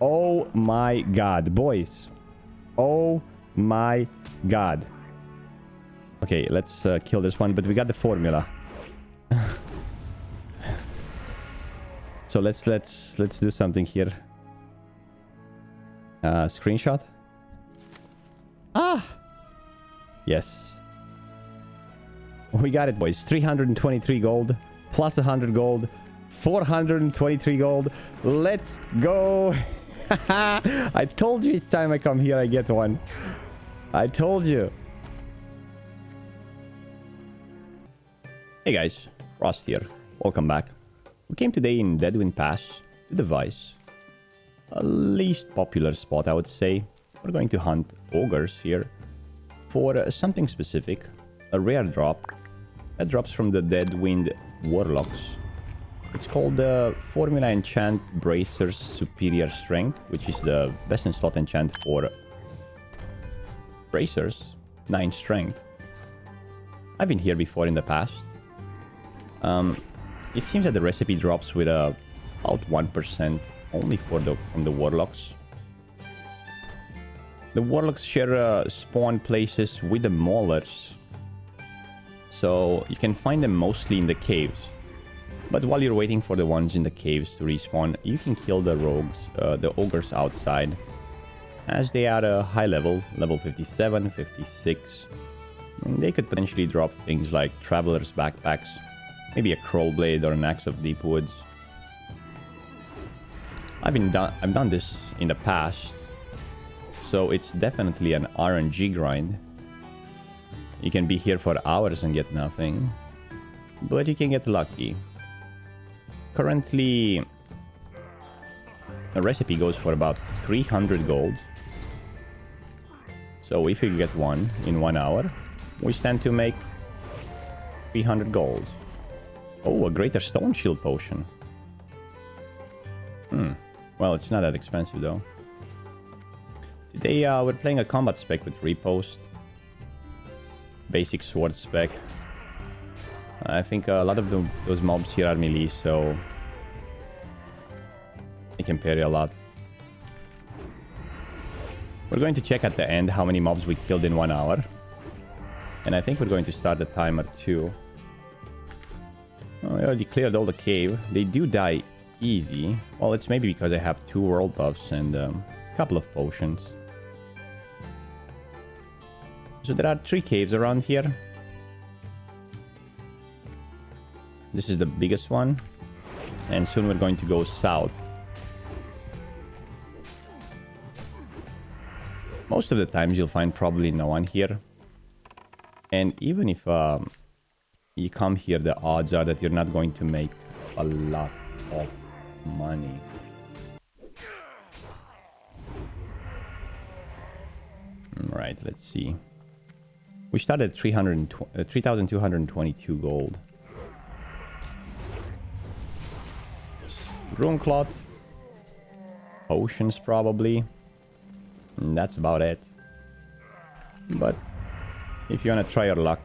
Oh my god, boys. Oh my god. Okay, let's kill this one, but we got the formula. So let's do something here. Screenshot. Ah! Yes. We got it, boys. 323 gold, plus 100 gold, 423 gold. Let's go! I told you each time I come here I get one. I told you. Hey guys, Frost here. Welcome back. We came today in Deadwind Pass to Device. A least popular spot, I would say. We're going to hunt ogres here for something specific. A rare drop that drops from the Deadwind Warlocks. It's called the Formula Enchant Bracer's Superior Strength, which is the best in slot enchant for Bracers, 9 Strength. I've been here before in the past. It seems that the recipe drops with about 1% only from the Warlocks. The Warlocks share spawn places with the Maulers, so you can find them mostly in the caves. But while you're waiting for the ones in the caves to respawn, you can kill the rogues, the ogres outside, as they are a high level, level 57, 56. And they could potentially drop things like traveler's backpacks, maybe a Crow Blade or an Axe of Deep Woods. I've done this in the past, so it's definitely an RNG grind. You can be here for hours and get nothing, but you can get lucky. Currently, the recipe goes for about 300 gold. So if you get one in 1 hour, we stand to make 300 gold. Oh, a greater stone shield potion. Well, it's not that expensive though. Today we're playing a combat spec with Repost. Basic sword spec. I think a lot of those mobs here are melee, so they can parry a lot. We're going to check at the end how many mobs we killed in 1 hour. And I think we're going to start the timer too. Oh, I already cleared all the cave. They do die easy. Well, it's maybe because I have 2 world buffs and a couple of potions. So there are 3 caves around here. This is the biggest one. And soon we're going to go south. Most of the times you'll find probably no one here. And even if you come here, the odds are that you're not going to make a lot of money. Right, let's see. We started at 3,222 gold. Rune cloth. Potions probably. And that's about it. But if you want to try your luck,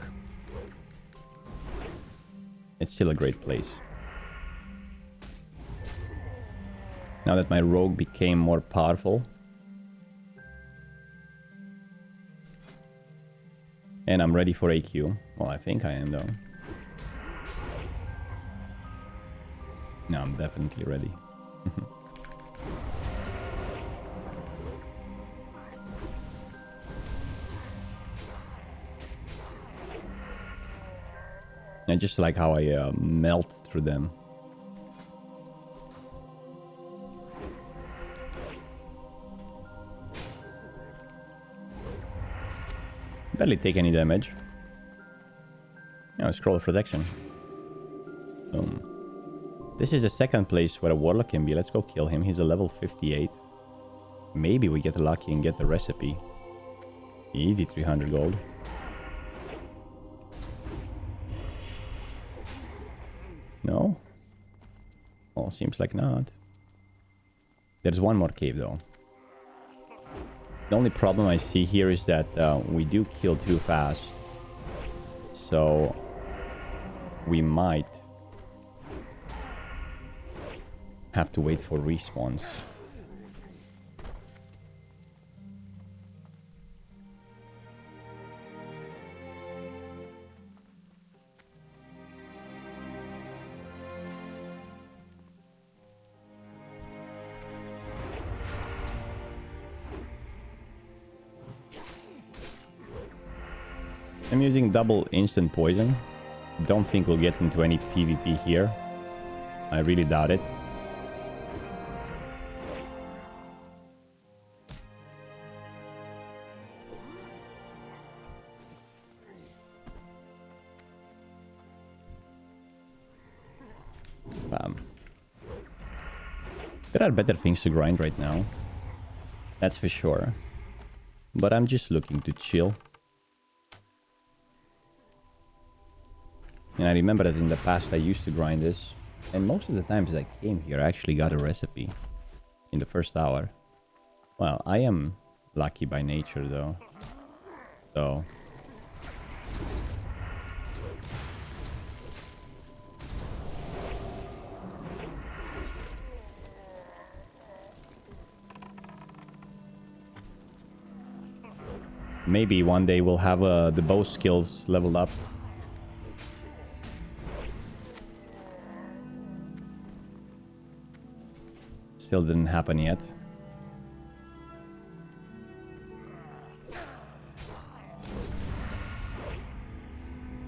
it's still a great place. Now that my rogue became more powerful. And I'm ready for AQ. Well, I think I am though. No, I'm definitely ready. I just like how I melt through them. Barely take any damage. Scroll of protection. Boom. This is the second place where a warlock can be. Let's go kill him. He's a level 58. Maybe we get lucky and get the recipe. Easy 300 gold. No? Well, seems like not. There's one more cave though. The only problem I see here is that we do kill too fast. So we might have to wait for respawns. I'm using double instant poison. Don't think we'll get into any PvP here. I really doubt it. There are better things to grind right now. That's for sure. But I'm just looking to chill. And I remember that in the past I used to grind this. And most of the times I came here I actually got a recipe in the first hour. Well, I am lucky by nature though. So... maybe one day we'll have the bow skills leveled up. Still didn't happen yet.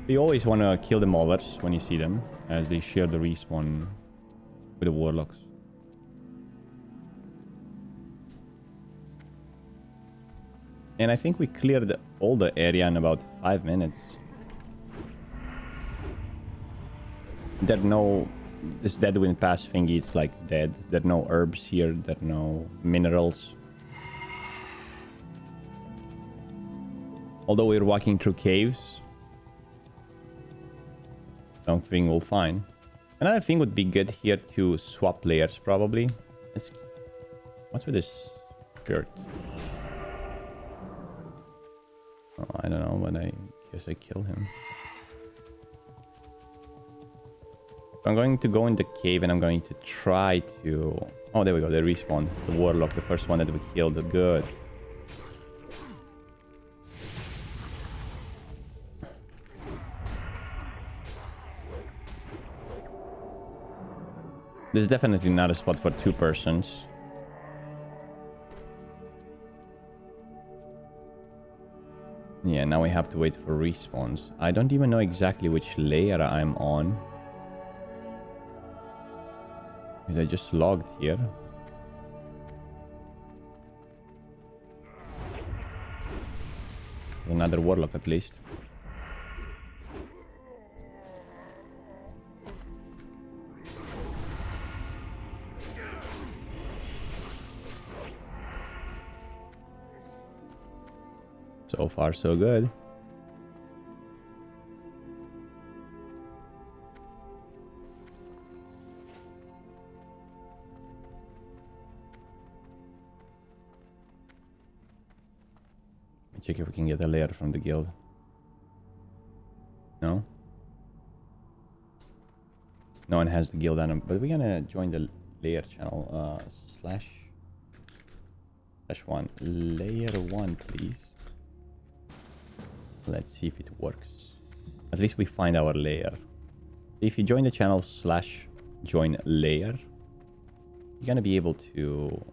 You always want to kill the Maulers when you see them, as they share the respawn with the Warlocks. And I think we cleared all the area in about 5 minutes. There are no... this Deadwind Pass thingy is like dead. There are no herbs here. There are no minerals. Although we're walking through caves, something we'll find. Another thing would be good here to swap layers probably. What's with this shirt? Oh, I don't know, but I guess I kill him. I'm going to go in the cave and I'm going to try to... oh, there we go, they respawn. The Warlock, the first one that we killed. Good. This is definitely not a spot for 2 persons. Yeah, now we have to wait for respawns. I don't even know exactly which layer I'm on. Because I just logged here. Another Warlock at least. So far, so good. Check if we can get a layer from the guild. No? No one has the guild on them, but we're gonna join the layer channel. Slash 1. Layer 1, please. Let's see if it works. At least we find our layer. If you join the channel slash join layer, you're gonna be able to...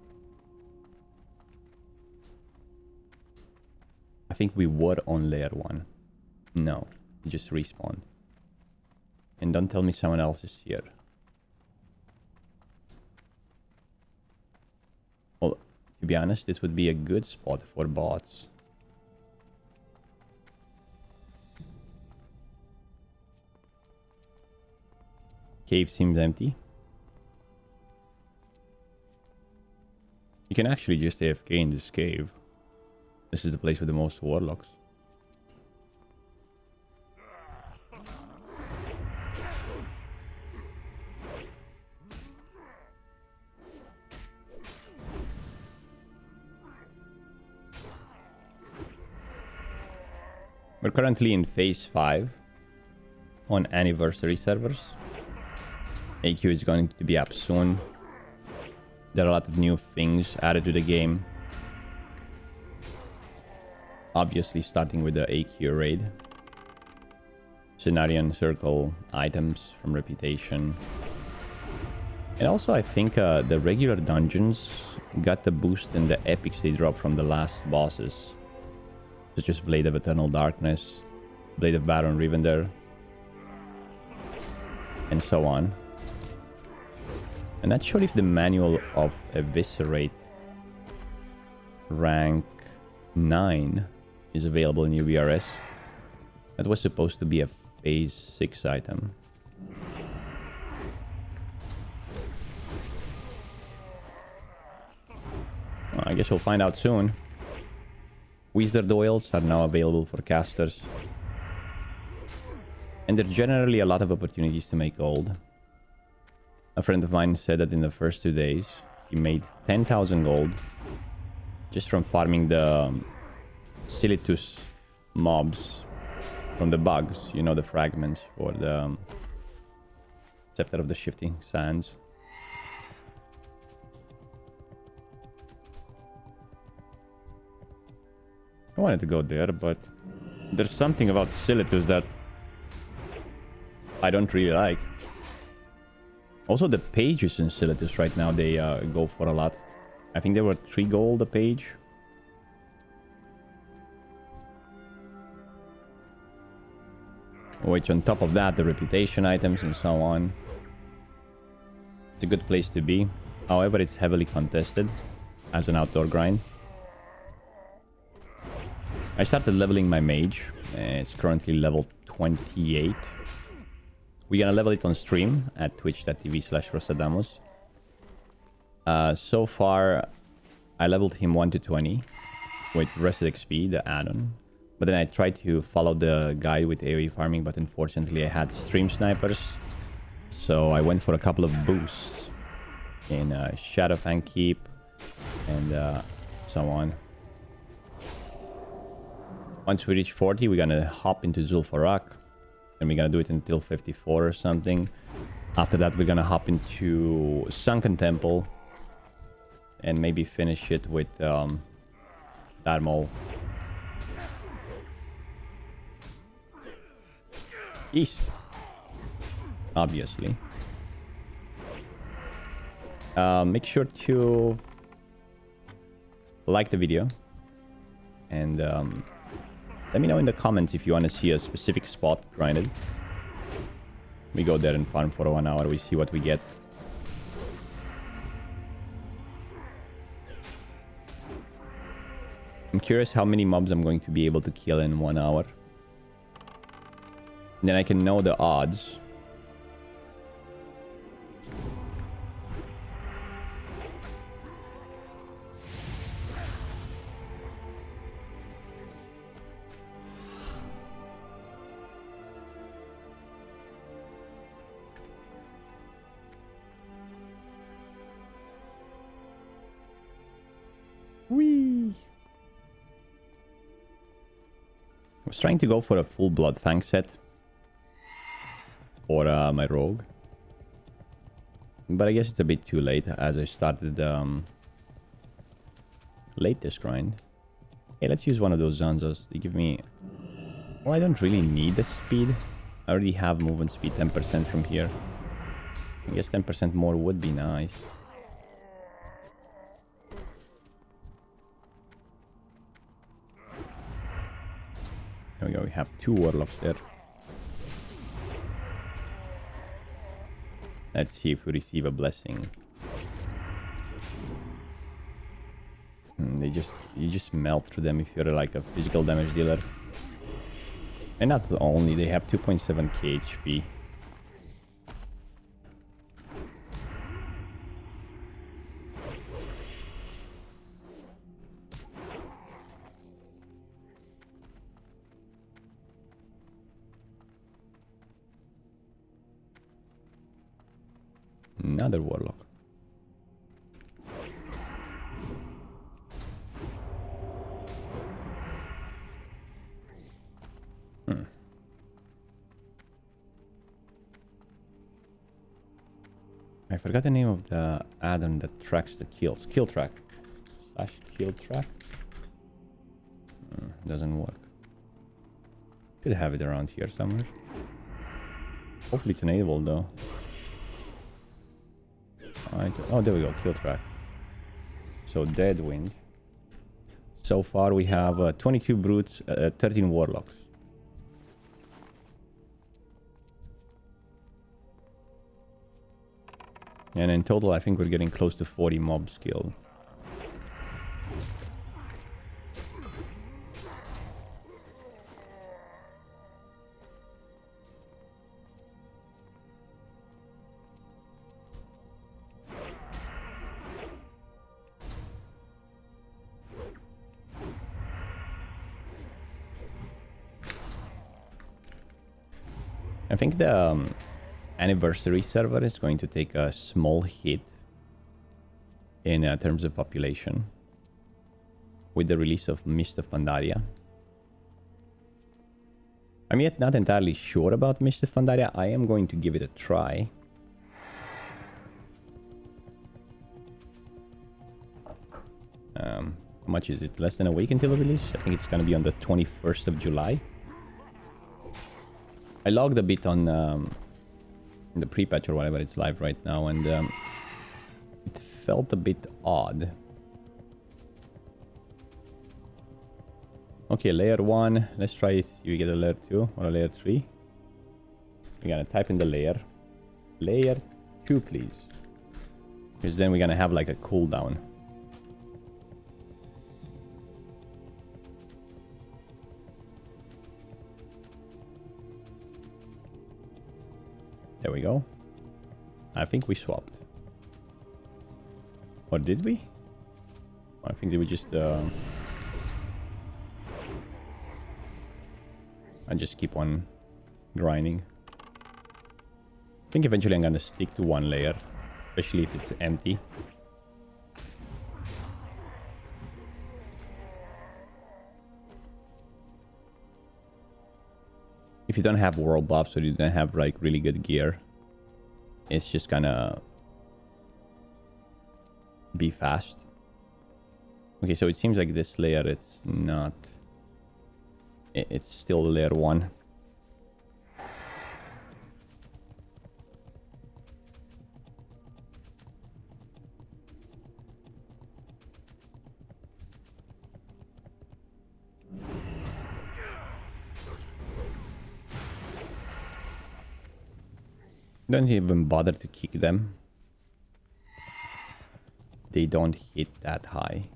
I think we were on layer 1. No, you just respawn. And don't tell me someone else is here. Well, to be honest, this would be a good spot for bots. Cave seems empty. You can actually just AFK in this cave. This is the place with the most Warlocks. We're currently in phase 5 on anniversary servers. AQ is going to be up soon. There are a lot of new things added to the game. Obviously starting with the AQ raid. Cenarion Circle items from Reputation. And also I think the regular dungeons got the boost in the epics they dropped from the last bosses. Such as Blade of Eternal Darkness, Blade of Baron Rivender, and so on. I'm not sure if the manual of Eviscerate rank 9 is available in UBRS. That was supposed to be a phase 6 item. Well, I guess we'll find out soon. Wizard oils are now available for casters. And there are generally a lot of opportunities to make gold. A friend of mine said that in the first 2 days, he made 10,000 gold just from farming the Silitus mobs from the bugs. You know, the fragments for the Scepter of the Shifting Sands. I wanted to go there, but there's something about Silitus that I don't really like. Also, the pages in Silitus right now, they go for a lot. I think they were 3 gold a page. Which on top of that, the reputation items and so on. It's a good place to be. However, it's heavily contested as an outdoor grind. I started leveling my mage. It's currently level 28. We're gonna level it on stream at twitch.tv/Frostadamus. So far, I leveled him 1 to 20 with Rested XP, the add-on. But then I tried to follow the guide with AoE farming, but unfortunately I had stream snipers. So I went for a couple of boosts in Shadowfang Keep and so on. Once we reach 40, we're gonna hop into Zul'Farrak. And we're gonna do it until 54 or something. After that, we're gonna hop into Sunken Temple. And maybe finish it with Darmol. East. Obviously. Make sure to like the video. And let me know in the comments if you want to see a specific spot grinded. We go there and farm for 1 hour. We see what we get. I'm curious how many mobs I'm going to be able to kill in 1 hour. Then I can know the odds. Whee! I was trying to go for a full Blood Fang set for my rogue, but I guess it's a bit too late as I started late this grind. Hey, let's use one of those Zanzos. They give me... Well, I don't really need the speed. I already have movement speed 10% from here. I guess 10% more would be nice. There we go, we have 2 warlocks there. Let's see if we receive a blessing. You just melt through them if you're like a physical damage dealer. And not only, they have 2.7k HP. Another warlock. I forgot the name of the add-on that tracks the kills. Kill track. /kill track. Doesn't work. Should have it around here somewhere. Hopefully it's enabled though. Oh, there we go. Kill track. So dead wind. So far we have 22 brutes, 13 warlocks. And in total, I think we're getting close to 40 mobs killed. I think the anniversary server is going to take a small hit in terms of population with the release of Mist of Pandaria. I'm yet not entirely sure about Mist of Pandaria. I am going to give it a try. How much is it? Less than a week until release? I think it's going to be on the 21st of July. I logged a bit on the pre-patch or whatever, it's live right now, and it felt a bit odd. Okay, layer 1. Let's try it. You get a layer 2 or a layer 3. We're gonna type in the layer. Layer 2, please. Because then we're gonna have like a cooldown. There we go. I think we swapped. Or did we? I think we just... I just keep on grinding. I think eventually I'm gonna stick to one layer. Especially if it's empty. If you don't have world buffs or you don't have like really good gear, it's just gonna be fast. Okay, so it seems like this layer, it's not... It's still layer 1. Don't even bother to kick them. They don't hit that high.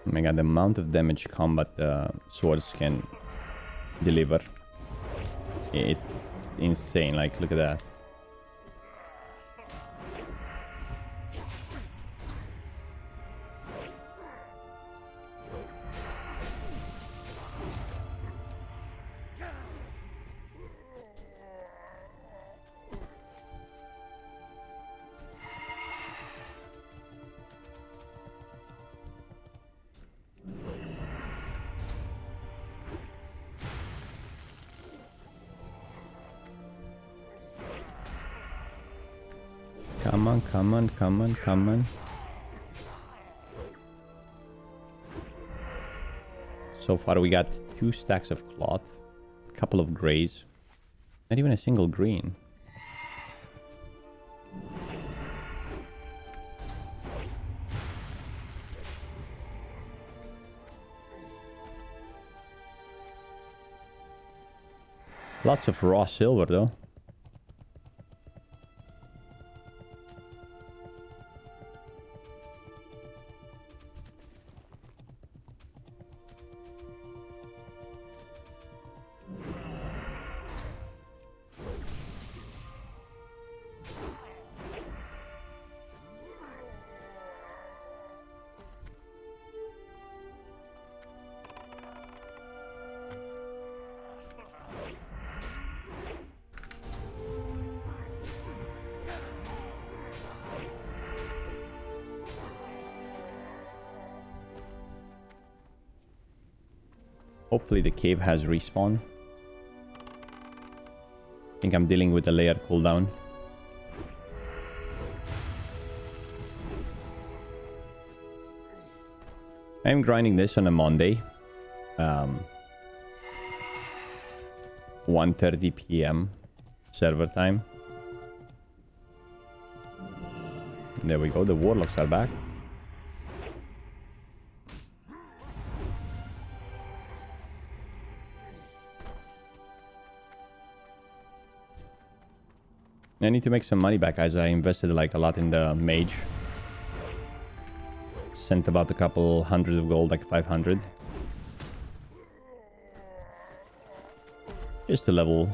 Oh my god, the amount of damage combat swords can deliver. It's insane, like, look at that. Come on, come on, come on, come on. So far we got 2 stacks of cloth, a couple of grays, not even a single green. Lots of raw silver though. Hopefully the cave has respawn. I think I'm dealing with the layer cooldown. I'm grinding this on a Monday. 1:30 p.m. server time. There we go, the warlocks are back. I need to make some money back, as I invested like a lot in the mage. Sent about a couple hundred of gold, like 500. Just to level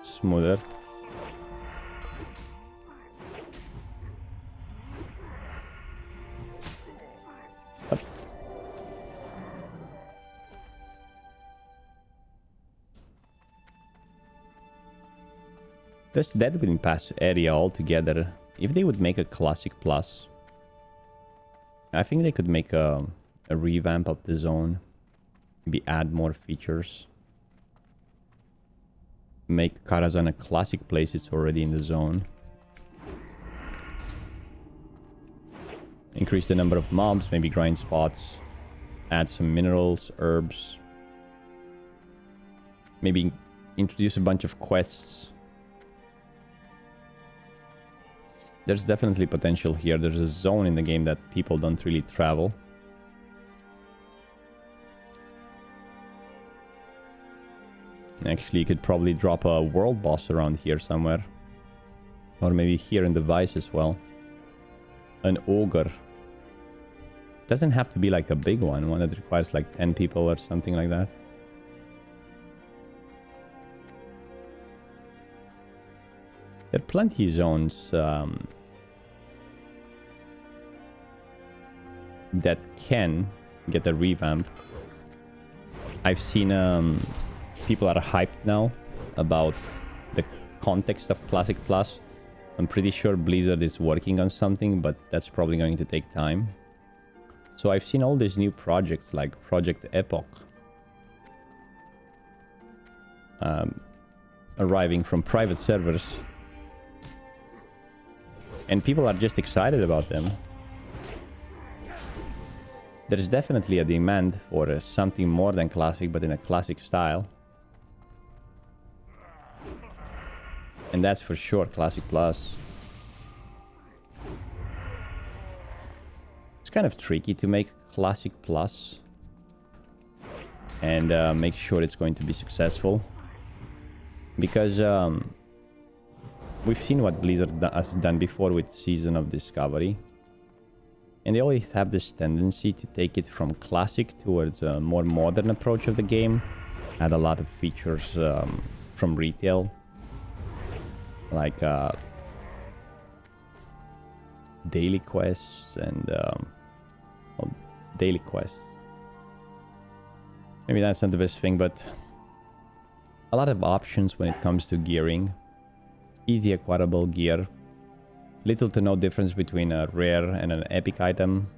smoother. Up. This Deadwind Pass area altogether, if they would make a Classic Plus, I think they could make a revamp of the zone. Maybe add more features. Make Karazhan a classic place, it's already in the zone. Increase the number of mobs, maybe grind spots. Add some minerals, herbs. Maybe introduce a bunch of quests. There's definitely potential here. There's a zone in the game that people don't really travel. Actually, you could probably drop a world boss around here somewhere. Or maybe here in the Vice as well. An ogre. Doesn't have to be like a big one. One that requires like 10 people or something like that. There are plenty of zones that can get a revamp. I've seen people are hyped now about the context of Classic Plus. I'm pretty sure Blizzard is working on something, but that's probably going to take time. So I've seen all these new projects like Project Epoch arriving from private servers. And people are just excited about them. There's definitely a demand for something more than classic, but in a classic style. And that's for sure Classic Plus. It's kind of tricky to make Classic Plus and make sure it's going to be successful. Because we've seen what Blizzard has done before with Season of Discovery. And they always have this tendency to take it from classic towards a more modern approach of the game. Add a lot of features from retail. Like daily quests and well, daily quests. Maybe that's not the best thing, but a lot of options when it comes to gearing. Easy acquirable gear. Little to no difference between a rare and an epic item.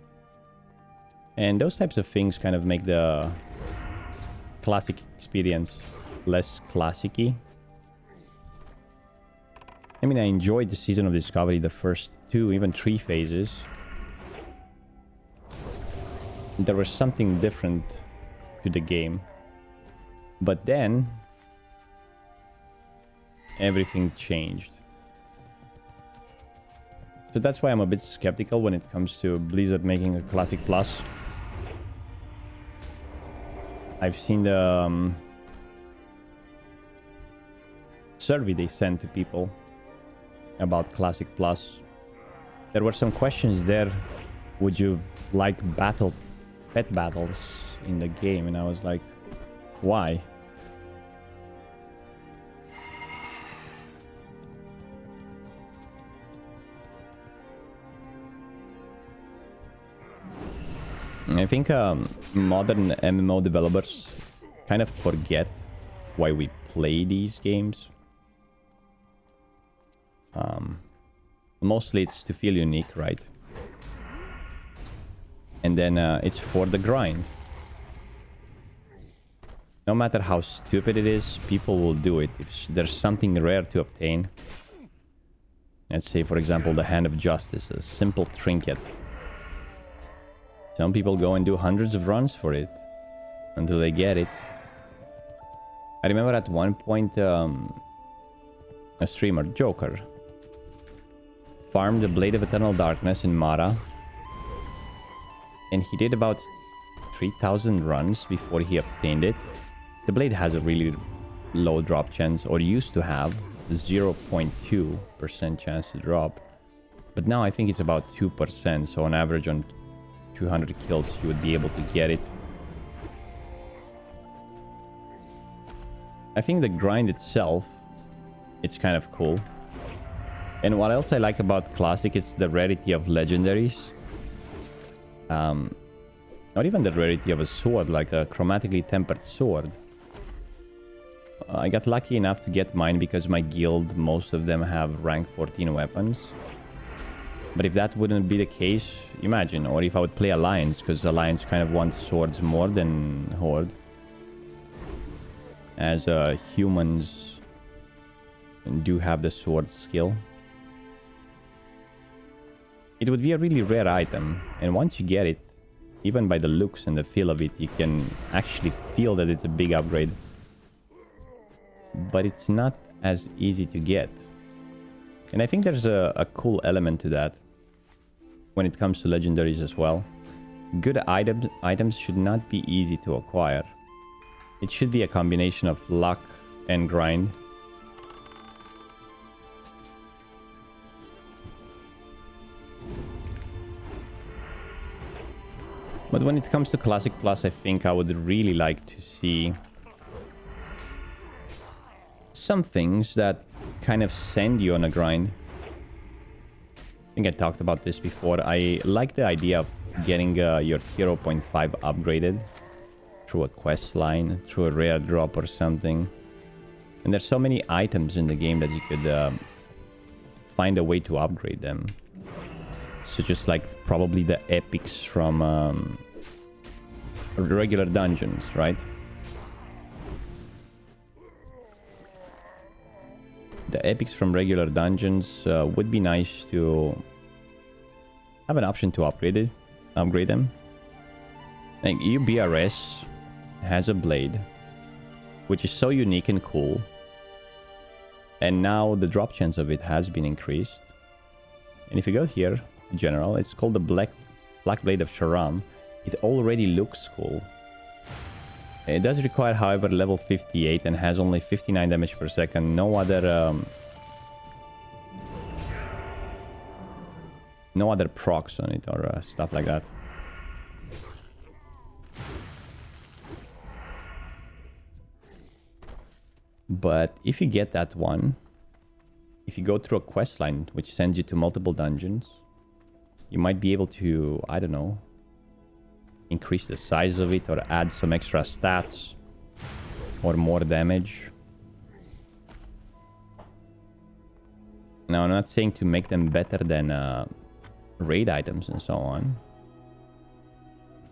And those types of things kind of make the classic experience less classic-y. I mean, I enjoyed the Season of Discovery, the first 2, even 3 phases. There was something different to the game. But then everything changed. So that's why I'm a bit skeptical when it comes to Blizzard making a Classic Plus. I've seen the survey they sent to people about Classic Plus. There were some questions there. Would you like pet battles in the game? And I was like, why? I think modern MMO developers kind of forget why we play these games. Mostly it's to feel unique, right? And then it's for the grind. No matter how stupid it is, people will do it. If there's something rare to obtain, let's say for example the Hand of Justice, a simple trinket. Some people go and do hundreds of runs for it until they get it. I remember at one point a streamer, Joker, farmed the Blade of Eternal Darkness in Mara, and he did about 3,000 runs before he obtained it. The blade has a really low drop chance, or used to have 0.2% chance to drop, but now I think it's about 2%, so on average on 200 kills you would be able to get it. I think the grind itself, it's kind of cool. And what else I like about Classic is the rarity of legendaries. Not even the rarity of a sword, like a chromatically tempered sword. I got lucky enough to get mine because my guild, most of them have rank 14 weapons. But if that wouldn't be the case, imagine, or if I would play Alliance, because Alliance kind of wants swords more than Horde. As humans do have the sword skill. It would be a really rare item, and once you get it, even by the looks and the feel of it, you can actually feel that it's a big upgrade. But it's not as easy to get. And I think there's a cool element to that when it comes to legendaries as well. Good items should not be easy to acquire. It should be a combination of luck and grind. But when it comes to Classic Plus, I think I would really like to see some things that kind of send you on a grind. I think I talked about this before. I like the idea of getting your Hero Point 5 upgraded through a quest line, through a rare drop or something. And there's so many items in the game that you could find a way to upgrade them. So just like probably the epics from regular dungeons, right? The epics from regular dungeons would be nice to have an option to upgrade them. Like UBRS has a blade, which is so unique and cool. And now the drop chance of it has been increased. And if you go here, general, it's called the Black Blade of Sharam. It already looks cool. It does require, however, level 58 and has only 59 damage per second. No other procs on it or stuff like that. But if you get that one, if you go through a quest line which sends you to multiple dungeons, you might be able to, I don't know, increase the size of it or add some extra stats or more damage. Now, I'm not saying to make them better than raid items and so on.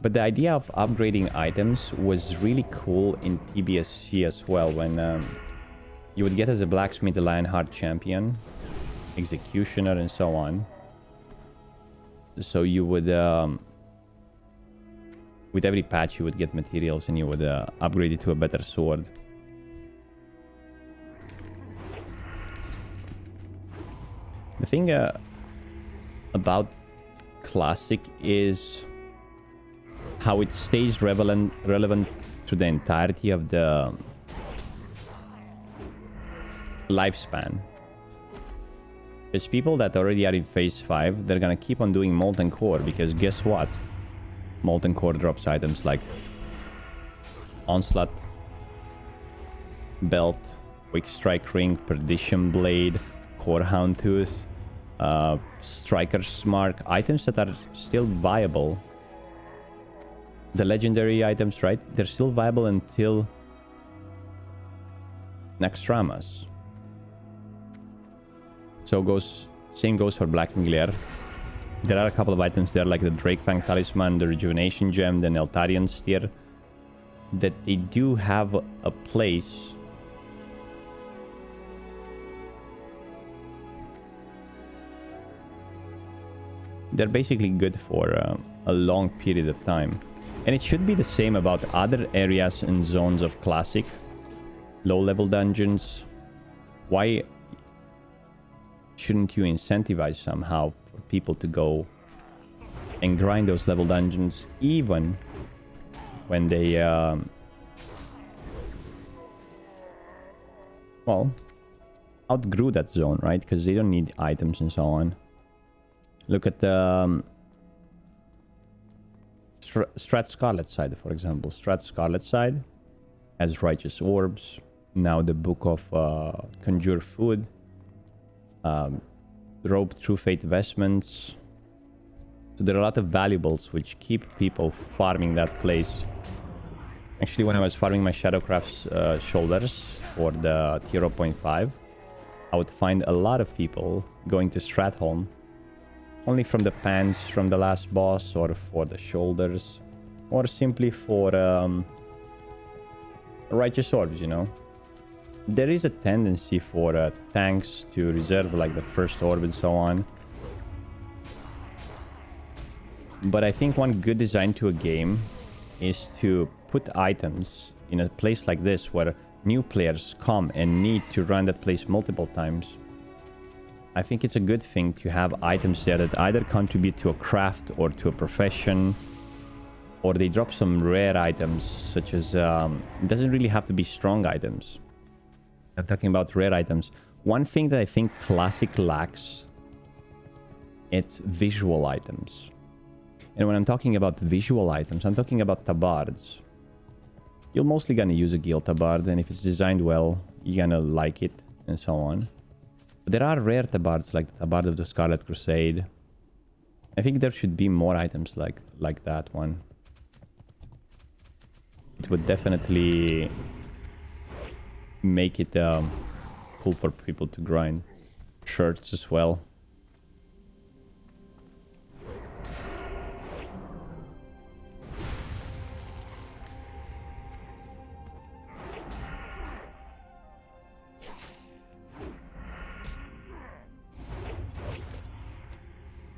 But the idea of upgrading items was really cool in TBSC as well, when you would get as a Blacksmith, a Lionheart champion, Executioner, and so on. So you would, with every patch, you would get materials and you would upgrade it to a better sword. The thing about Classic is how it stays relevant to the entirety of the lifespan. There's people that already are in phase 5, they're gonna keep on doing Molten Core, because guess what? Molten Core drops items like Onslaught, Belt, Quick Strike Ring, Perdition Blade, Core Hound Tooth, Striker's Mark, items that are still viable. The legendary items, right? They're still viable until Naxxramas. So same goes for Black Glare. There are a couple of items there, like the Drakefang Talisman, the Rejuvenation Gem, the Neltarian Steer, that they do have a place. They're basically good for a long period of time. And it should be the same about other areas and zones of Classic. low-level dungeons. Why shouldn't you incentivize somehow for people to go and grind those level dungeons even when they well, outgrew that zone, right? Because they don't need items and so on. Look at the Strat Scarlet side, for example. Strat Scarlet side has Righteous Orbs. Now the Book of Conjure Food. Rope True Fate Vestments. So there are a lot of valuables which keep people farming that place. Actually, when I was farming my Shadowcraft's shoulders for the tier 0.5, I would find a lot of people going to Stratholm only from the pants from the last boss, or for the shoulders, or simply for Righteous Orbs, you know. There is a tendency for tanks to reserve like the first orb and so on. But I think one good design to a game is to put items in a place like this where new players come and need to run that place multiple times. I think it's a good thing to have items there that either contribute to a craft or to a profession, or they drop some rare items, such as it doesn't really have to be strong items. I'm talking about rare items. One thing that I think Classic lacks, it's visual items. And when I'm talking about visual items, I'm talking about tabards. You're mostly gonna use a guild tabard, and if it's designed well, you're gonna like it, and so on. But there are rare tabards, like the Tabard of the Scarlet Crusade. I think there should be more items like that one. It would definitely make it cool for people to grind. Shirts as well.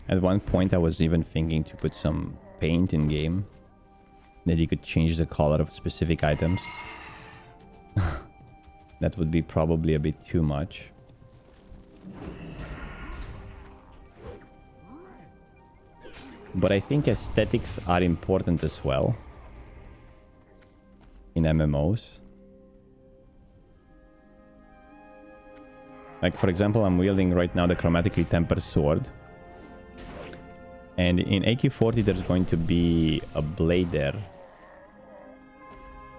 At one point I was even thinking to put some paint in game, that you could change the color of specific items. That would be probably a bit too much. But I think aesthetics are important as well in MMOs. Like, for example, I'm wielding right now the chromatically tempered sword. And in AQ40 there's going to be a blade there.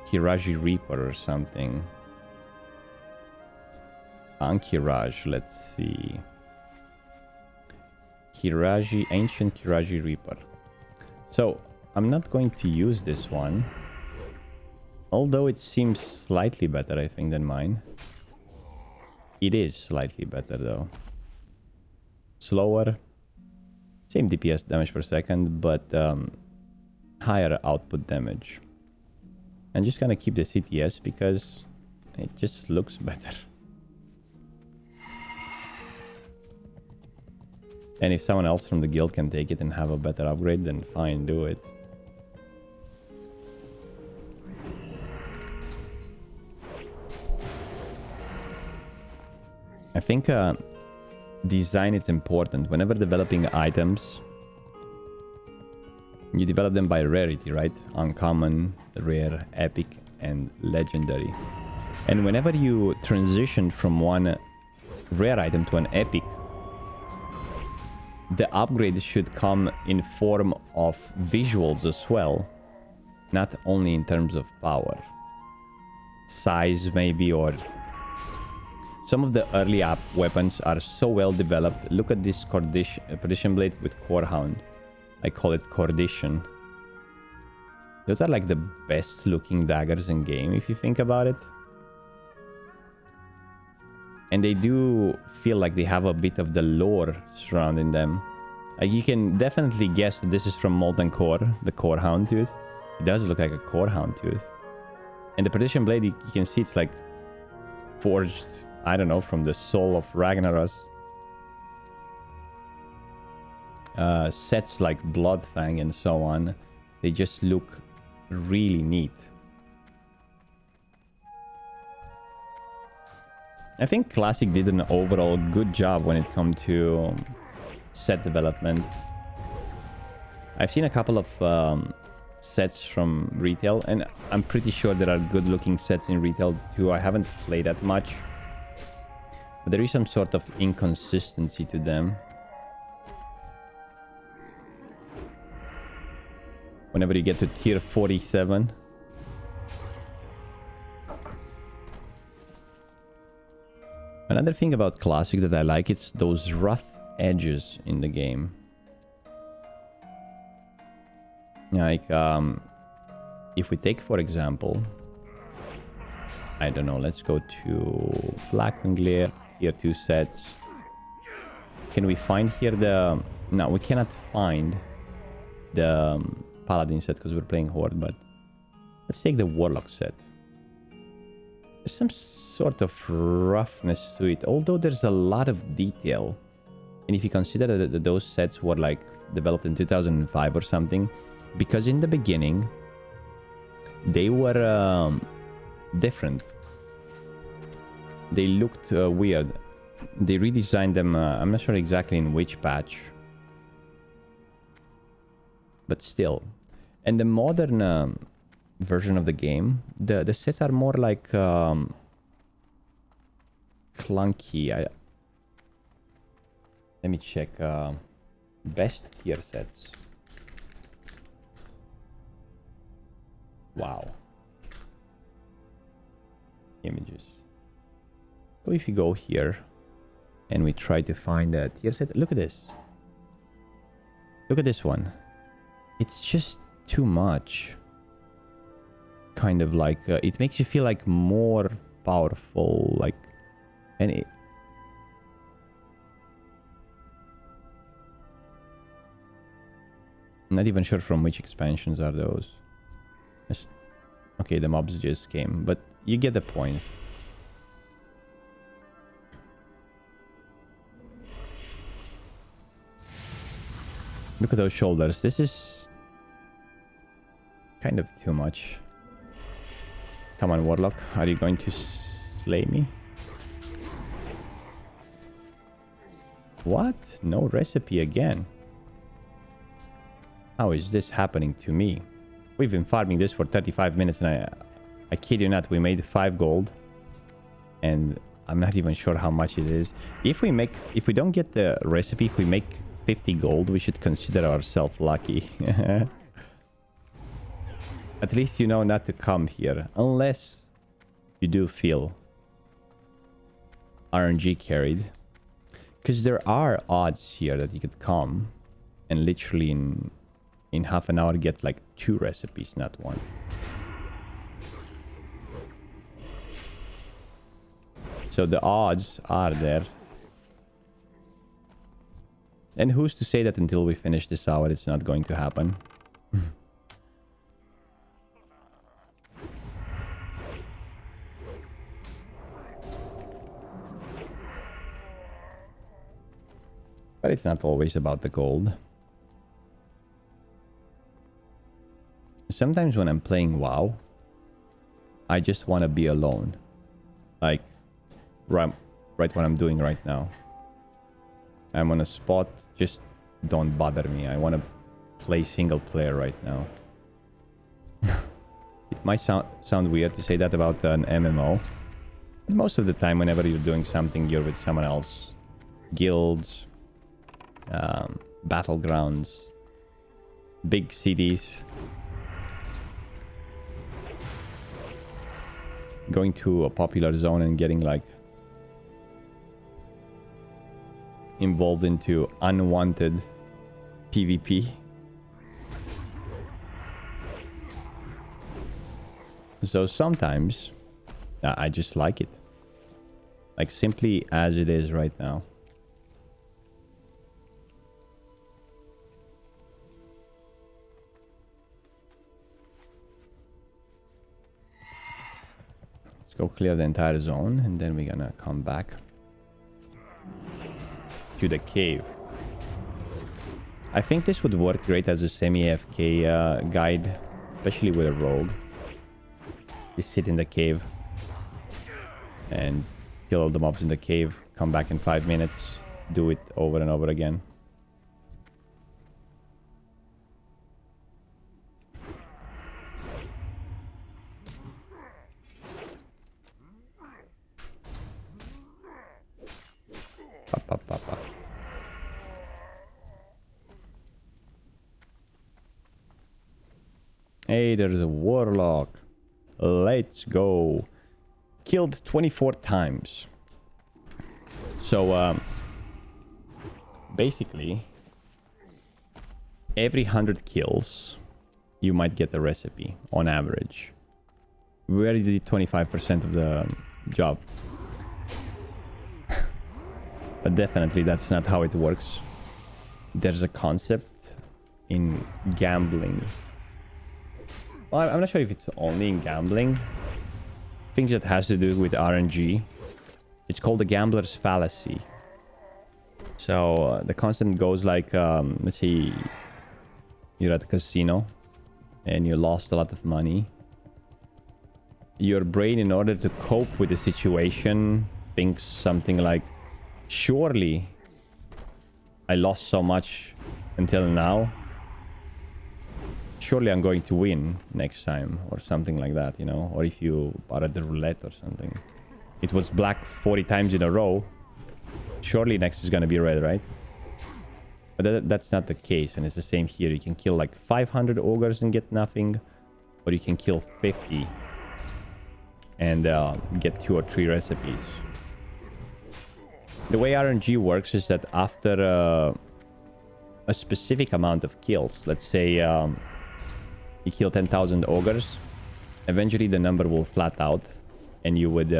Kiraji Reaper or something. Ankiraj, let's see. Ancient Kiraji Reaper. So, I'm not going to use this one. Although it seems slightly better, I think, than mine. It is slightly better, though. Slower. Same DPS damage per second, but higher output damage. I'm just gonna keep the CTS because it just looks better. And if someone else from the guild can take it and have a better upgrade, then fine, do it. I think design is important. Whenever developing items, you develop them by rarity, right? Uncommon, rare, epic, and legendary. And whenever you transition from one rare item to an epic, the upgrade should come in form of visuals as well, not only in terms of power. Size maybe, or some of the early weapons are so well developed. Look at this Perdition Blade with Core Hound. I call it Cordition. Those are like the best looking daggers in game, if you think about it. And they do feel like they have a bit of the lore surrounding them. Like, you can definitely guess that this is from Molten Core, the Core Hound Tooth. It does look like a Core Hound Tooth. And the Perdition Blade, you can see it's like forged, I don't know, from the soul of Ragnaros. Sets like Bloodfang and so on, they just look really neat. I think Classic did an overall good job when it comes to set development. I've seen a couple of sets from retail, and I'm pretty sure there are good looking sets in retail too. I haven't played that much, but there is some sort of inconsistency to them. Whenever you get to tier 47. Another thing about Classic that I like, it's those rough edges in the game. Like, if we take, for example, I don't know, let's go to Blackwing Lair, tier 2 sets. Can we find here the... No, we cannot find the Paladin set because we're playing Horde, but let's take the Warlock set. There's some sort of roughness to it, although there's a lot of detail. And if you consider that those sets were like developed in 2005 or something, because in the beginning they were different. They looked weird. They redesigned them. I'm not sure exactly in which patch, but still. And the modern version of the game, the sets are more like clunky. Let me check best tier sets. Wow. Images. So if you go here and we try to find a tier set, look at this. Look at this one. It's just too much. Kind of like it makes you feel like more powerful, like, and it, I'm not even sure from which expansions are those. Okay, the mobs just came, but you get the point. Look at those shoulders. This is kind of too much. Come on, Warlock. Are you going to slay me? What? No recipe again. How is this happening to me? We've been farming this for 35 minutes and I kid you not, we made 5 gold. And I'm not even sure how much it is. If we don't get the recipe, if we make 50 gold, we should consider ourselves lucky. At least you know not to come here. Unless you do feel RNG carried. Because there are odds here that you could come and literally in half an hour get like 2 recipes, not 1. So the odds are there. And who's to say that until we finish this hour it's not going to happen? But it's not always about the gold. Sometimes when I'm playing WoW, I just want to be alone. Like, right what I'm doing right now. I'm on a spot, just don't bother me. I want to play single player right now. It might sound weird to say that about an MMO. But most of the time, whenever you're doing something, you're with someone else. Guilds, battlegrounds, big cities. Going to a popular zone and getting like involved into unwanted PvP. So sometimes I just like it. Like simply as it is right now. Let's go clear the entire zone and then we're gonna come back to the cave. I think this would work great as a semi-AFK guide, especially with a rogue. Just sit in the cave and Kill all the mobs in the cave. Come back in 5 minutes. Do it over and over again. Pa. Hey, there's a warlock. Let's go. Killed 24 times. So, basically, every 100 kills, you might get a recipe, on average. We already did 25% of the job. But definitely, that's not how it works. There's a concept in gambling. Well, I'm not sure if it's only in gambling. Things that has to do with RNG. It's called the gambler's fallacy. So the concept goes like, let's say you're at a casino and you lost a lot of money. Your brain, in order to cope with the situation, thinks something like, surely I lost so much until now. Surely I'm going to win next time, or something like that, you know? Or if you are at the roulette or something. It was black 40 times in a row. Surely next is gonna be red, right? But that's not the case, and it's the same here. You can kill like 500 ogres and get nothing, or you can kill 50 and get 2 or 3 recipes. The way RNG works is that after a specific amount of kills, let's say you kill 10,000 ogres, eventually the number will flat out, and you would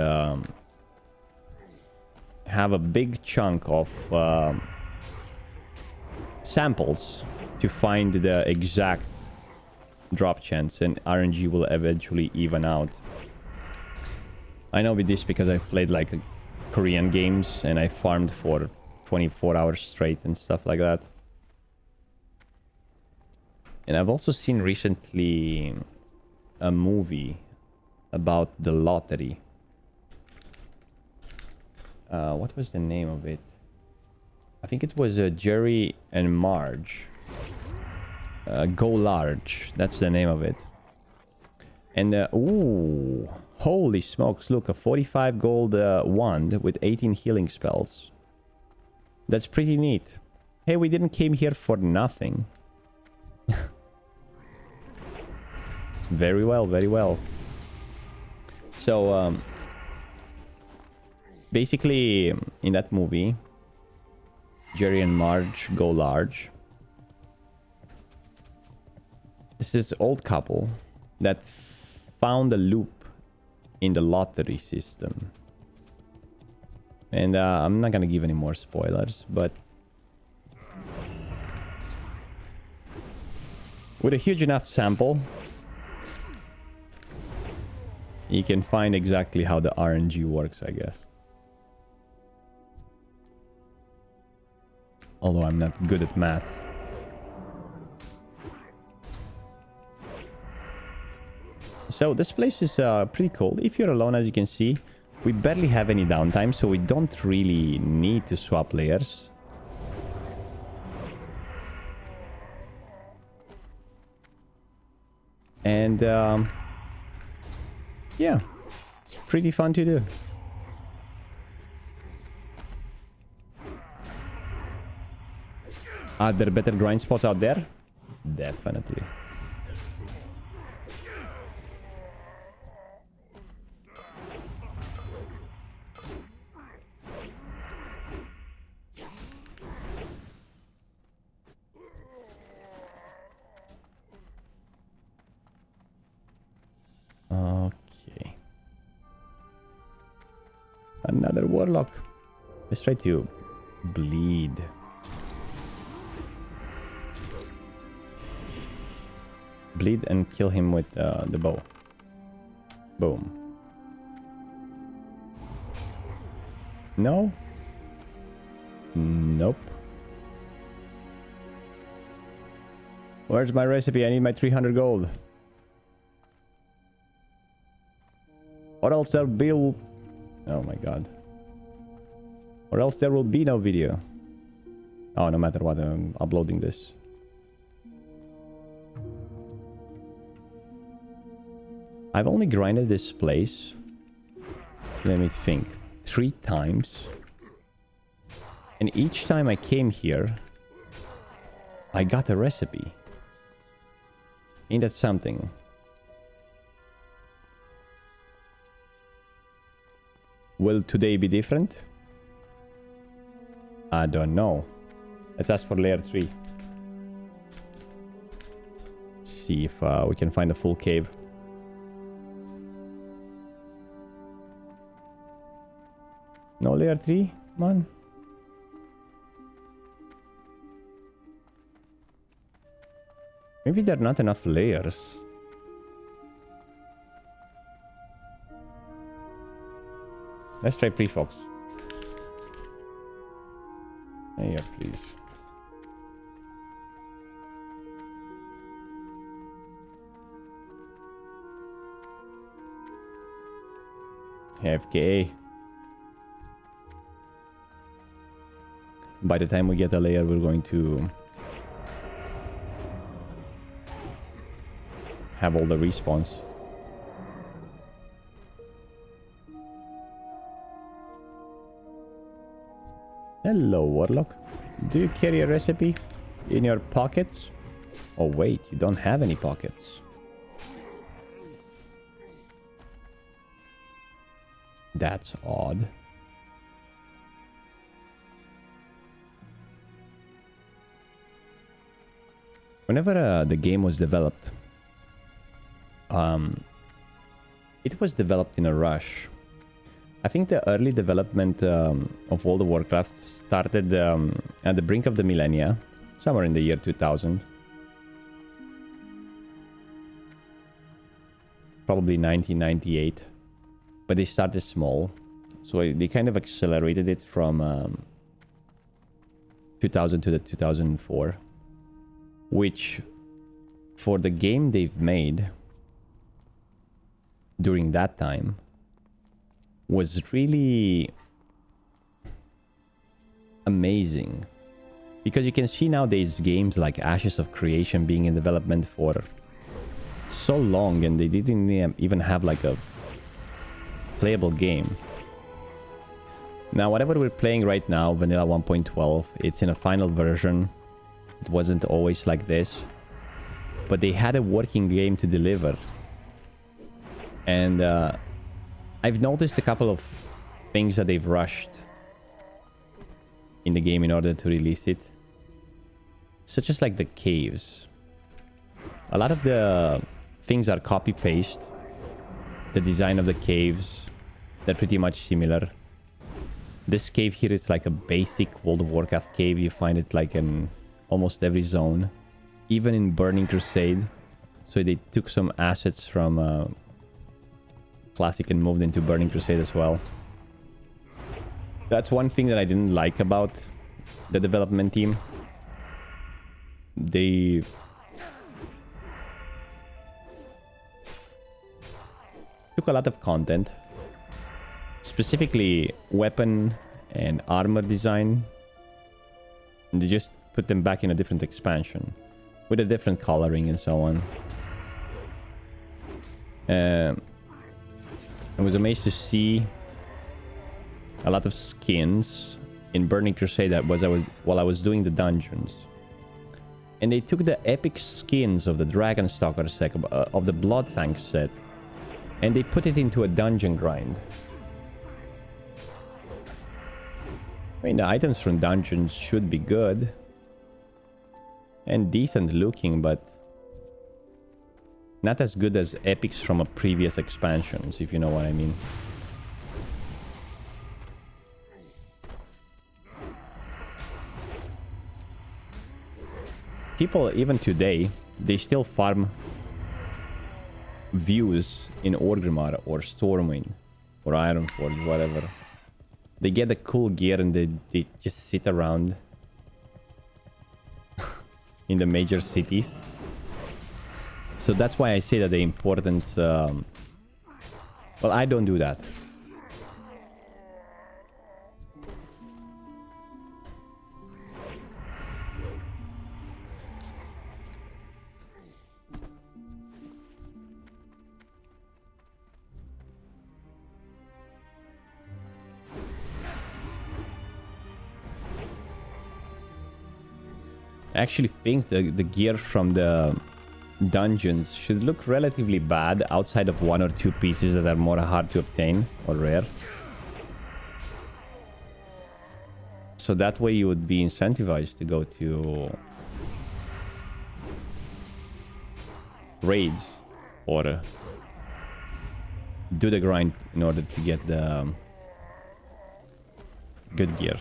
have a big chunk of samples to find the exact drop chance, and RNG will eventually even out. I know with this because I've played like Korean games and I farmed for 24 hours straight and stuff like that. And I've also seen recently a movie about the lottery. What was the name of it? I think it was Jerry and Marge. Go Large. That's the name of it. And, ooh, holy smokes. Look, a 45 gold wand with 18 healing spells. That's pretty neat. Hey, we didn't came here for nothing. Very well, very well. So, basically, in that movie, Jerry and Marge go large. This is an old couple that found a loop in the lottery system. And I'm not gonna give any more spoilers, but with a huge enough sample, you can find exactly how the RNG works, I guess. Although I'm not good at math. So this place is pretty cool. If you're alone, as you can see, we barely have any downtime, so we don't really need to swap layers. And yeah, it's pretty fun to do. Are there better grind spots out there? Definitely. Okay. Another warlock. Let's try to bleed. Bleed and kill him with the bow. Boom. No? Nope. Where's my recipe? I need my 300 gold. Or else I'll build... Oh my god. Or else there will be no video. Oh, no matter what, I'm uploading this. I've only grinded this place, let me think, 3 times. And each time I came here, I got a recipe. Ain't that something? Will today be different? I don't know. Let's ask for layer 3. See if we can find a full cave. No layer 3? Come on. Maybe there are not enough layers. Let's try pre-fox. Here, please. FKA. By the time we get a layer, we're going to have all the respawns. Hello, Warlock. Do you carry a recipe in your pockets? Oh wait, you don't have any pockets. That's odd. Whenever the game was developed, it was developed in a rush. I think the early development of World of Warcraft started at the brink of the millennia, somewhere in the year 2000. Probably 1998. But they started small. So they kind of accelerated it from 2000 to the 2004. Which, for the game they've made during that time, was really amazing. Because you can see nowadays games like Ashes of Creation being in development for so long, and they didn't even have like a playable game. Now, whatever we're playing right now, Vanilla 1.12, it's in a final version. It wasn't always like this, but they had a working game to deliver. And I've noticed a couple of things that they've rushed in the game in order to release it, such as like the caves. A lot of the things are copy-paste. The design of the caves, they're pretty much similar. This cave here is like a basic World of Warcraft cave. You find it like in almost every zone, even in Burning Crusade. So they took some assets from Classic and moved into Burning Crusade as well. That's one thing that I didn't like about the development team. They took a lot of content, specifically weapon and armor design, and they just put them back in a different expansion with a different coloring and so on. I was amazed to see a lot of skins in Burning Crusade while I was doing the dungeons. And they took the epic skins of the Dragonstalker set, of the Bloodfang set, and they put it into a dungeon grind. I mean, the items from dungeons should be good and decent looking, but not as good as epics from a previous expansions, if you know what I mean. People, even today, they still farm views in Orgrimmar or Stormwind or Ironforge, whatever. They get the cool gear and they just sit around in the major cities. So that's why I say that the importance... well, I don't do that. I actually think the gear from the dungeons should look relatively bad outside of one or two pieces that are more hard to obtain or rare. So that way you would be incentivized to go to raids or do the grind in order to get the good gear.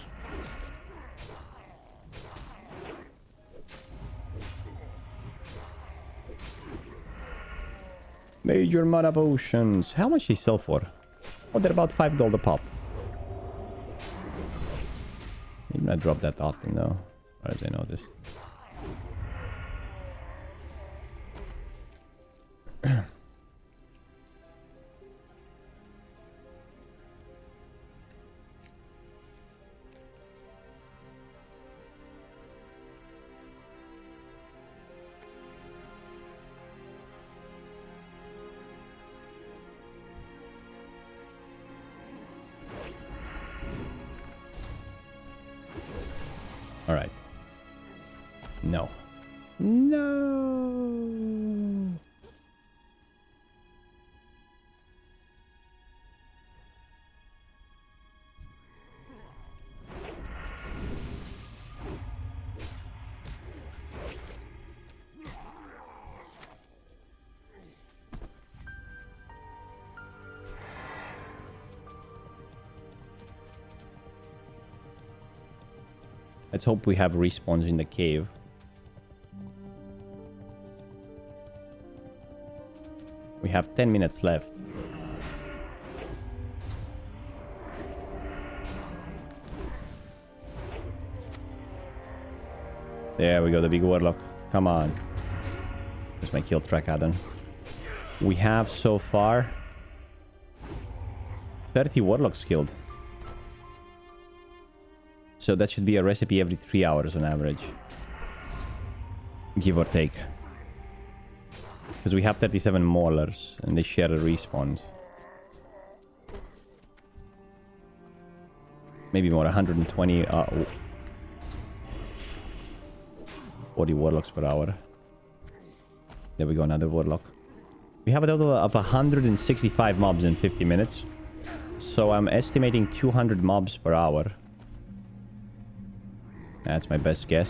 Major mana potions. How much they sell for? Oh, they're about 5 gold a pop. Maybe not drop that often though, as I noticed. All right. No. No. Let's hope we have respawns in the cave. We have 10 minutes left. There we go, the big warlock. Come on. There's my kill track add-on. We have so far 30 warlocks killed. So that should be a recipe every 3 hours on average. Give or take. Because we have 37 maulers and they share the respawns. Maybe more, 120... 40 warlocks per hour. There we go, another warlock. We have a total of 165 mobs in 50 minutes. So I'm estimating 200 mobs per hour. That's my best guess.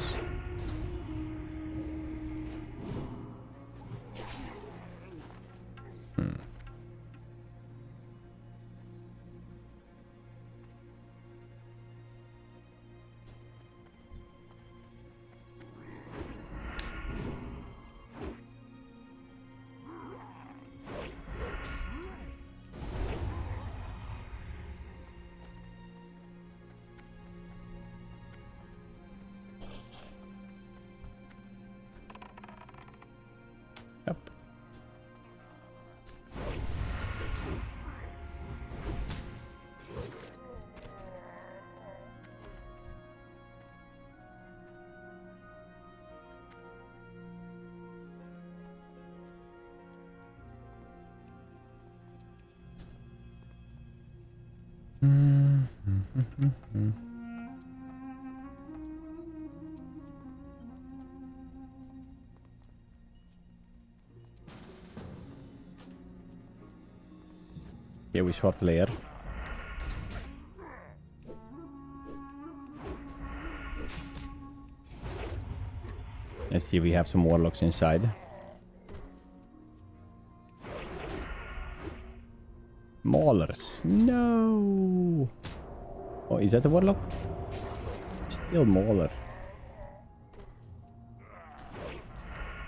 Yep. Here we swap layer. Let's see if we have some warlocks inside. Maulers. No. Oh, is that the warlock? Still mauler.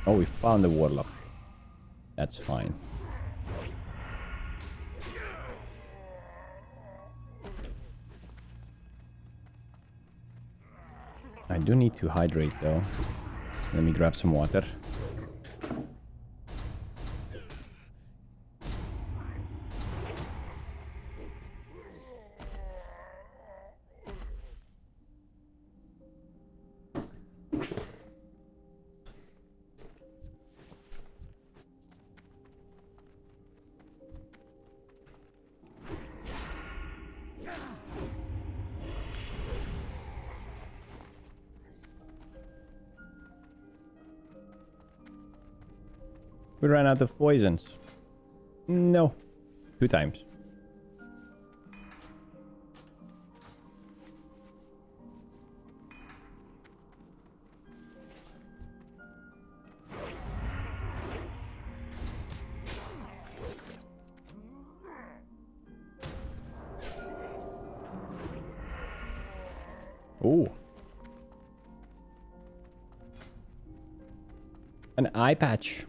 Oh, we found the warlock. That's fine. I do need to hydrate though. Let me grab some water. We ran out of poisons. No. 2 times. Ooh. An eye patch.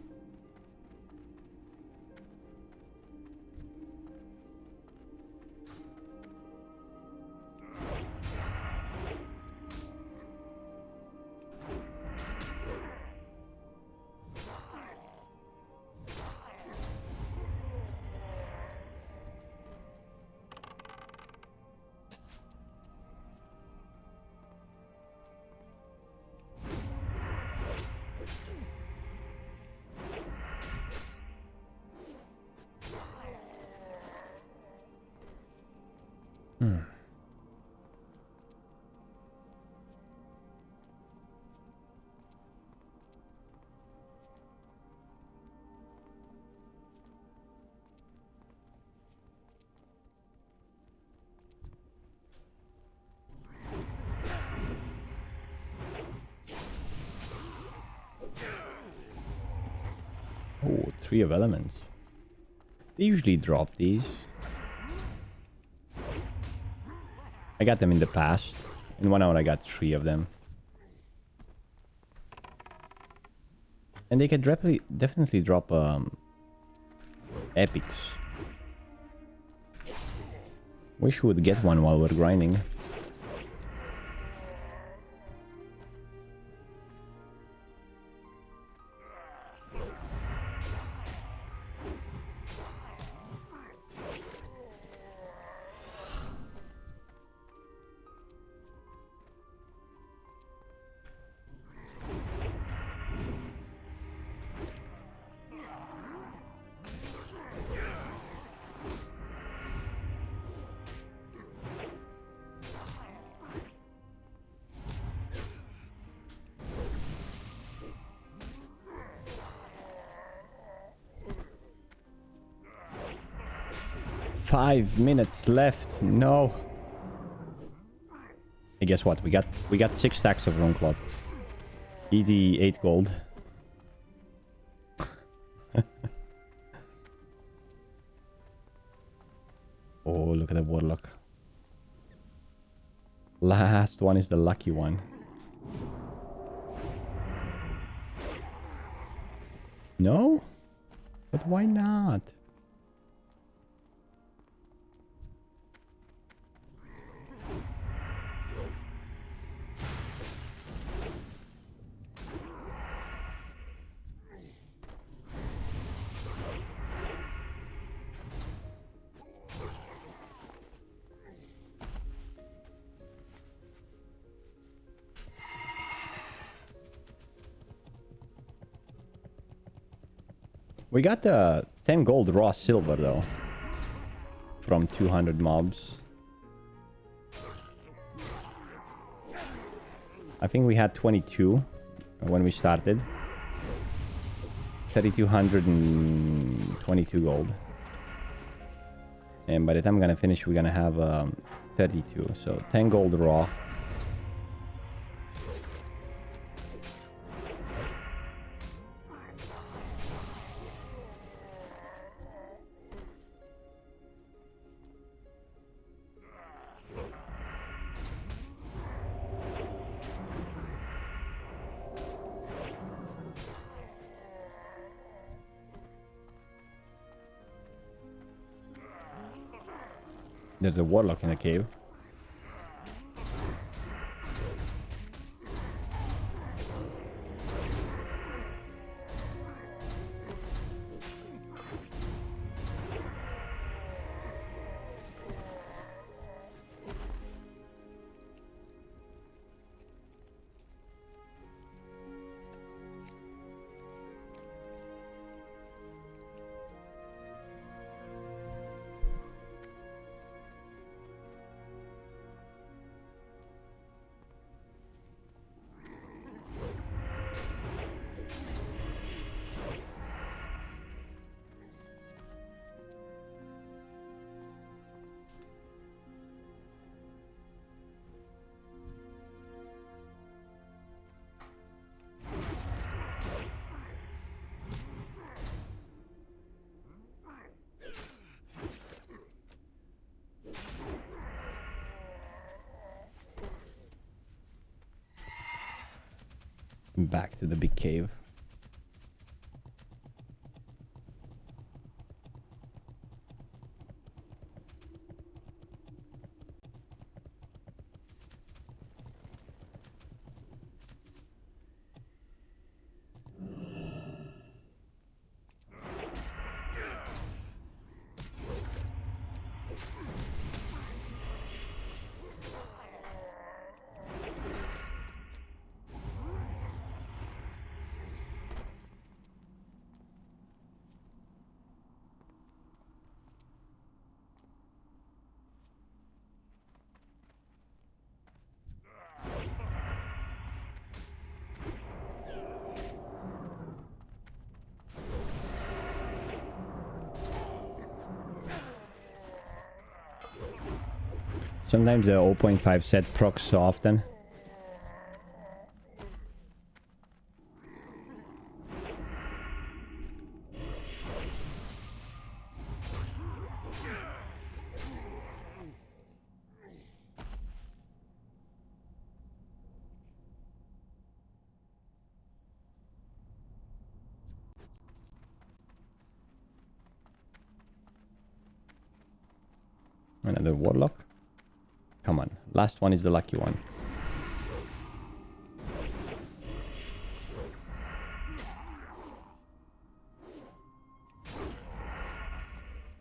Oh, 3 of elements. They usually drop these. I got them in the past. In 1 hour I got 3 of them. And they could definitely drop epics. Wish we would get one while we're grinding. Five minutes left. No. Hey, guess what? We got 6 stacks of rune cloth. Easy 8 gold. Oh, look at the warlock. Last one is the lucky one. No? But why not? We got 10 gold raw silver though. From 200 mobs. I think we had 22 when we started. 3,222 gold. And by the time I'm gonna finish, we're gonna have 32. So 10 gold raw. There's a warlock in a cave. Back to the big cave. Sometimes the 0.5 set procs so often. Another warlock. Come on, last one is the lucky one.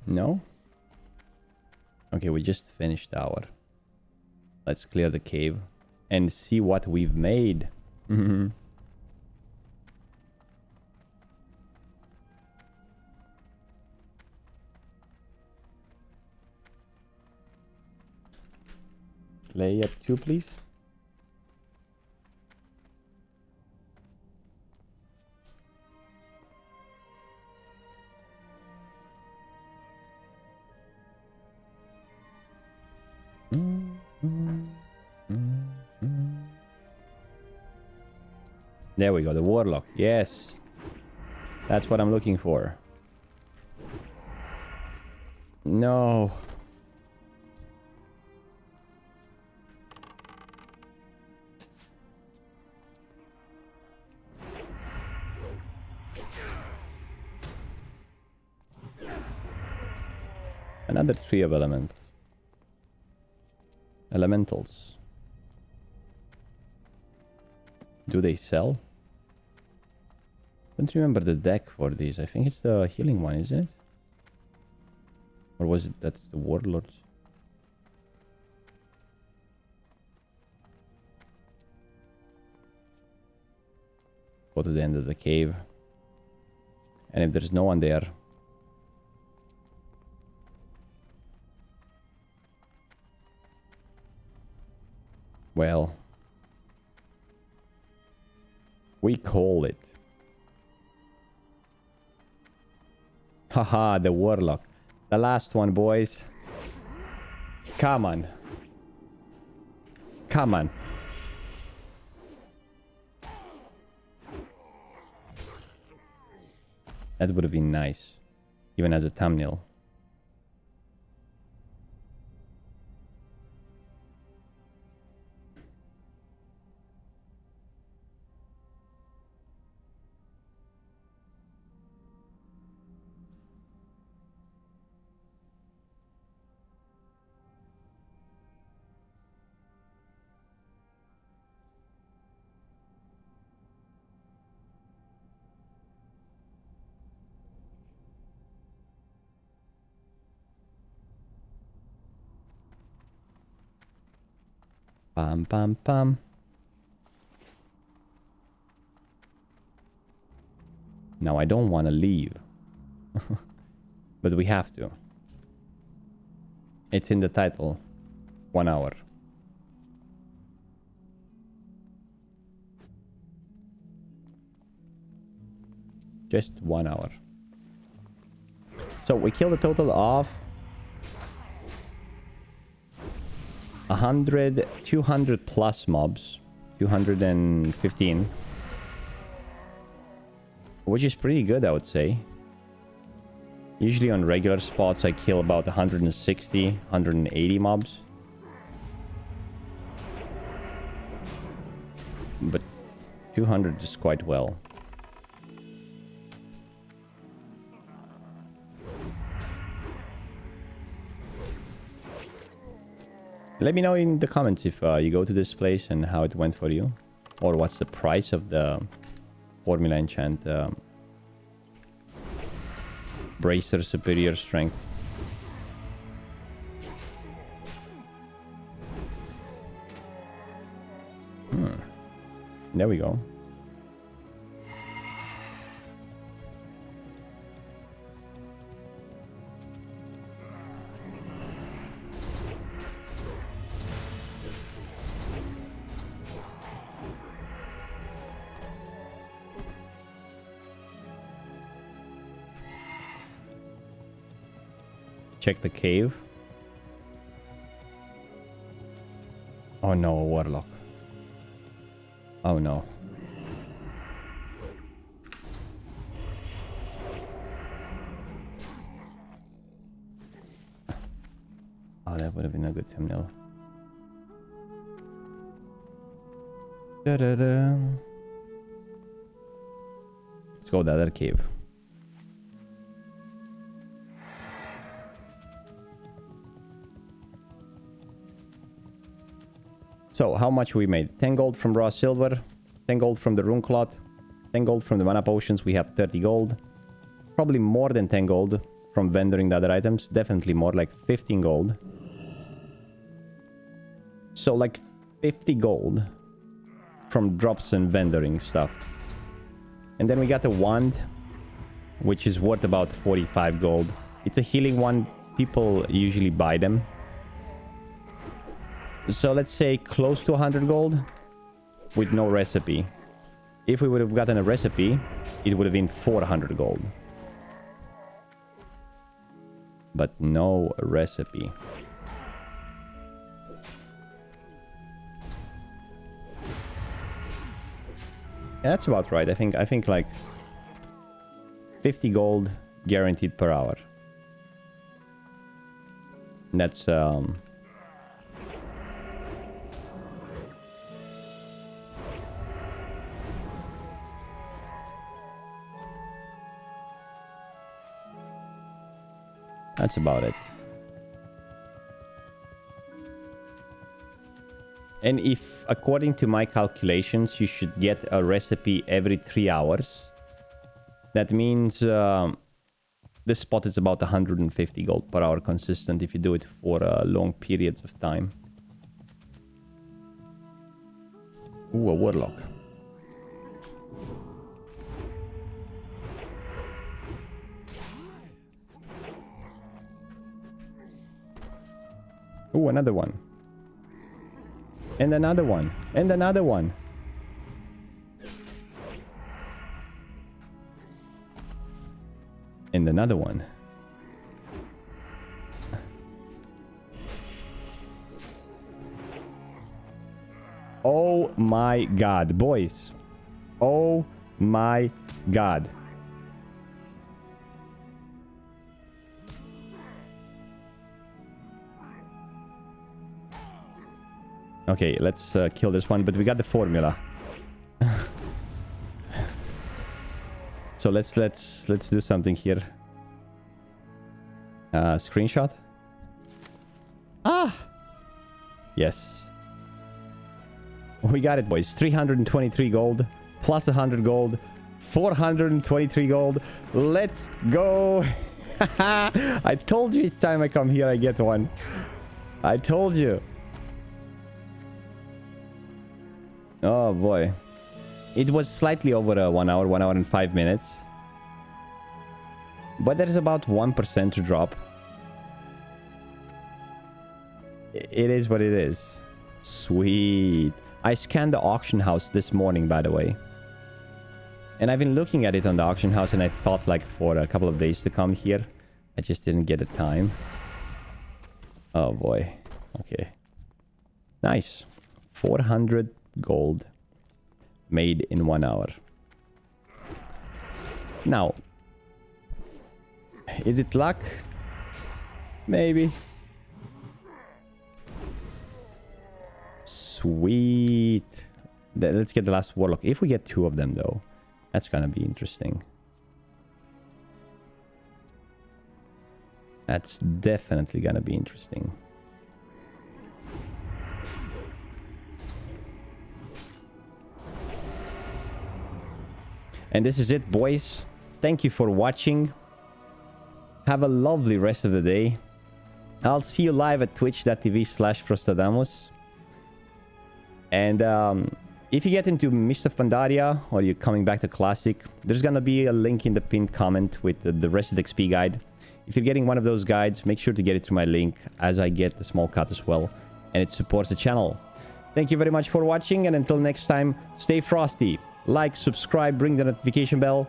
No? Okay, we just finished our. Let's clear the cave and see what we've made. Layer 2, please. There we go, the warlock. Yes. That's what I'm looking for. No. Another tree of elements. Elementals. Do they sell? Don't remember the deck for these. I think it's the healing one, isn't it? Or was it that's the warlords? Go to the end of the cave. And if there's no one there, well, we call it. Haha, the warlock. The last one, boys. Come on. Come on. That would have been nice. Even as a thumbnail. Pam, pam, pam. Now, I don't want to leave. But we have to. It's in the title. 1 hour. Just 1 hour. So we killed a total of 200 plus mobs. 215. Which is pretty good, I would say. Usually on regular spots I kill about 160, 180 mobs. 200 is quite well. Let me know in the comments if you go to this place and how it went for you. Or what's the price of the Formula Enchant Bracer Superior Strength. There we go. Check the cave. Oh no, a warlock. Oh no. Oh, that would have been a good thumbnail. Da-da-da. Let's go to the other cave. So, how much we made? 10 gold from raw silver, 10 gold from the rune cloth, 10 gold from the mana potions, we have 30 gold. Probably more than 10 gold from vendoring the other items, definitely more, like 15 gold. So, like 50 gold from drops and vendoring stuff. And then we got a wand, which is worth about 45 gold. It's a healing one, people usually buy them. So let's say close to 100 gold with no recipe. If we would have gotten a recipe, it would have been 400 gold. But no recipe. Yeah, that's about right. I think like 50 gold guaranteed per hour. And that's that's about it. And if, according to my calculations, you should get a recipe every 3 hours, that means this spot is about 150 gold per hour consistent if you do it for long periods of time. Ooh, a warlock. Ooh, another one. And another one. And another one. And another one. Oh my god, boys. Oh my god. Okay, let's kill this one, but we got the formula. So let's do something here. Screenshot. Ah! Yes. We got it, boys. 323 gold, plus 100 gold, 423 gold. Let's go! I told you each time I come here I get one. I told you. Oh boy. It was slightly over 1 hour, 1 hour and 5 minutes. But there's about 1% to drop. It is what it is. Sweet. I scanned the auction house this morning, by the way. And I've been looking at it on the auction house, and I thought like for a couple of days to come here. I just didn't get the time. Oh boy. Okay. Nice. 400 gold made in 1 hour. Now, is it luck? Maybe. Sweet. Let's get the last Warlock. If we get 2 of them, though, that's gonna be interesting. That's definitely gonna be interesting. And this is it, boys. Thank you for watching. Have a lovely rest of the day. I'll see you live at twitch.tv/Frostadamus. And if you get into Mist of Pandaria or you're coming back to Classic, there's gonna be a link in the pinned comment with the rest of the XP guide. If you're getting one of those guides, make sure to get it through my link, as I get the small cut as well, and it supports the channel. Thank you very much for watching, and until next time, stay frosty. Like, subscribe, ring the notification bell,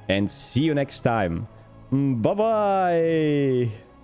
and see you next time. Bye-bye!